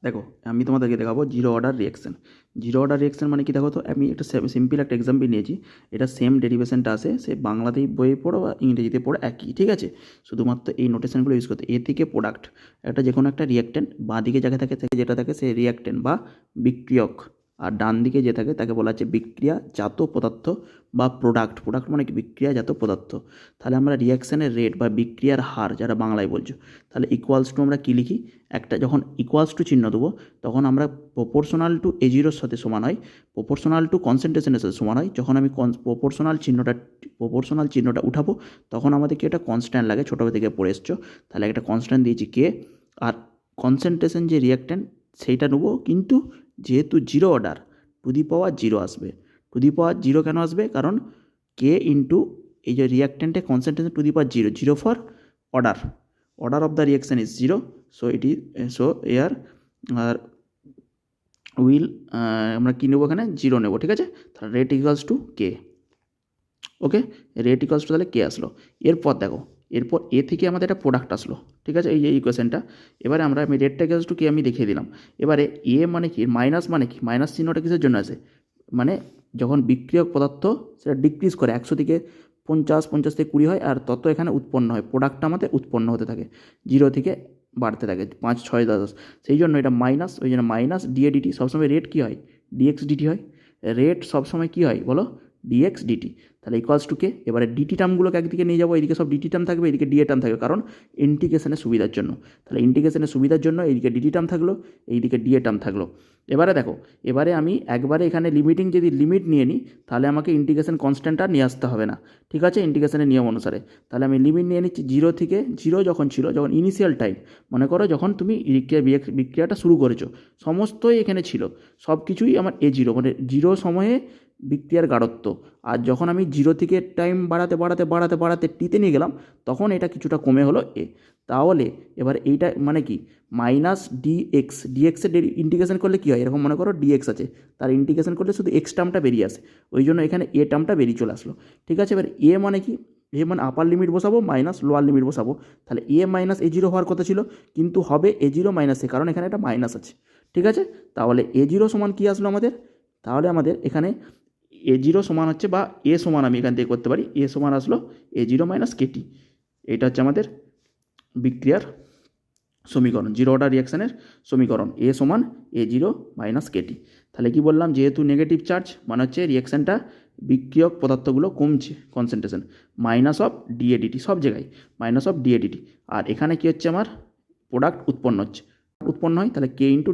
দেখো আমি তোমাদেরকে দেখাবো zero order reaction. Zero order reaction মানে কি, দেখো তো আমি একটা সিম্পল একটা এক্সাম্পল নিয়েছি। এটা সেম ডেরিভেশনটা আসে সে বাংলাতেই বইয়ে পড়ো বা ইংরেজিতে পড়ো একই, ঠিক আছে। শুধুমাত্র এই নোটেশনগুলো ইউজ করতে। এ থেকে প্রোডাক্ট, একটা যে কোনো একটা রিঅ্যাক্টেন্ট, বাঁ দিকে যাকে থাকে যেটা থাকে সে রিঅ্যাক্টেন্ট বা বিক্রিয়ক, আর ডান দিকে যে থাকে তাকে বলা হচ্ছে বিক্রিয়াজাত পদার্থ বা প্রোডাক্ট। প্রোডাক্ট মানে কি, বিক্রিয়াজাত পদার্থ। তাহলে আমরা রিঅ্যাকশনের রেট বা বিক্রিয়ার হার, যারা বাংলায় বলছো, তাহলে ইকুয়ালস টু আমরা কী লিখি, একটা যখন ইকুয়ালস টু চিহ্ন দেবো তখন আমরা প্রপোর্শনাল টু এ জিরোর সাথে সমান হয়, প্রপোর্শনাল টু কনসেন্ট্রেশনের সাথে সমান হয়। যখন আমি প্রপোর্শনাল চিহ্নটা উঠাবো তখন আমাদেরকে একটা কনস্ট্যান্ট লাগে, ছোটো থেকে পড়ে এসছো। তাহলে একটা কনস্ট্যান্ট দিয়েছি কে, আর কনসেন্ট্রেশন যে রিঅ্যাক্ট্যান্ট সেইটা নেবো, কিন্তু যেহেতু zero order, to the power zero আসবে। টু দি পাওয়ার জিরো কেন আসবে, কারণ কে ইন্টু এই যে রিঅ্যাক্ট্যান্টে concentration to the power zero, zero for order of the reaction is zero. So it is so here are will আমরা কী নেবো এখানে, জিরো নেবো, ঠিক আছে। তাহলে rate equals to k. Okay, rate equals to তাহলে কে আসলো। এরপর দেখো, এরপর এ থেকে আমাদের একটা প্রোডাক্ট আসলো, ঠিক আছে, এই যে ইকুয়েশনটা। এবারে আমি রেটটা ইকুয়ালস টু কে আমি দেখিয়ে দিলাম। এবারে এ মানে কি, মাইনাস মানে কি, মাইনাস চিহ্নটা কিসের জন্য আছে, মানে যখন বিক্রিয়ক পদার্থ সেটা ডিক্রিজ করে 100 থেকে 50, 50 থেকে 20 হয়, আর তত এখানে উৎপন্ন হয়, প্রোডাক্টটা আমাদের উৎপন্ন হতে থাকে, 0 থেকে বাড়তে থাকে 5, 6, 10। সেই জন্য এটা মাইনাস, ওই জন্য মাইনাস ডিএডিটি। সবসময় রেট কী হয়, ডিএক্স ডিটি হয়। রেট সবসময় কী হয় বলো, ডিএক্স ডিটি। তাহলে ইকুয়ালস টু কে। এবারে ডিটি টার্মগুলোকে একদিকে নিয়ে যাবো, এইদিকে সব ডিটি টার্ম থাকবে, এদিকে ডিএ টার্ম থাকবে, কারণ ইন্টিগ্রেশনের সুবিধার জন্য। তাহলে ইন্টিগ্রেশনের সুবিধার জন্য এইদিকে ডিটি টার্ম থাকলো, এইদিকে ডিএ টার্ম থাকলো। এবারে দেখো, এবারে আমি একবারে এখানে লিমিটিং যদি লিমিট নিয়ে নিই তাহলে আমাকে ইন্টিগ্রেশন কনস্ট্যান্টটা নিয়ে আসতে হবে না, ঠিক আছে, ইন্টিগ্রেশনের নিয়ম অনুসারে। তাহলে আমি লিমিট নিয়ে নিচ্ছি 0 থেকে, 0 যখন ছিল, যখন ইনিশিয়াল টাইম, মনে করো যখন তুমি বিক্রিয়াটা শুরু করেছো, সমস্তই এখানে ছিল, সব কিছুই আমার A0, মানে 0 সময়ে বিক্রিয়ার গাঢ়ত্ব। আর যখন আমি 0 থেকে টাইম বাড়াতে বাড়াতে বাড়াতে বাড়াতে টিতে নিয়ে গেলাম, তখন এটা কিছুটা কমে হলো এ। তাহলে এবার এইটা মানে কি, মাইনাস ডিএক্সের ইন্টিগ্রেশন করলে কী হয়, এরকম মনে করো ডিএক্স আছে, তার ইন্টিগ্রেশন করলে শুধু এক্স টার্মটা বেরিয়ে আসে, ওই জন্য এখানে এ টার্মটা বেরিয়ে চলে আসলো, ঠিক আছে। এবার এ মানে কি, এ মানে আপার লিমিট বসাবো মাইনাস লোয়ার লিমিট বসাবো। তাহলে এ মাইনাস A0 হওয়ার কথা ছিল, কিন্তু হবে A0 মাইনাস এ, কারণ এখানে একটা মাইনাস আছে, ঠিক আছে। তাহলে A0 সমান কী আসলো আমাদের, তাহলে আমাদের এখানে A0 সমান হচ্ছে, বা এ সমান আমি এখান থেকে করতে পারি, এ সমান আসলো A0 মাইনাস কেটি। এটা হচ্ছে আমাদের বিক্রিয়ার সমীকরণ, জিরো অর্ডার রিঅ্যাকশনের সমীকরণ, এ সমান A0 মাইনাস কেটি। তাহলে কি বললাম, যেহেতু নেগেটিভ চার্জ মানে হচ্ছে রিঅ্যাকশানটা, বিক্রিয়ক পদার্থগুলো কমছে কনসেন্ট্রেশন, মাইনাস অফ ডিএডিটি, সব জায়গায় মাইনাস অফ ডিএডিটি। আর এখানে কি হচ্ছে, আমার প্রোডাক্ট উৎপন্ন হচ্ছে, উৎপন্ন হয়, তাহলে কে ইন্টু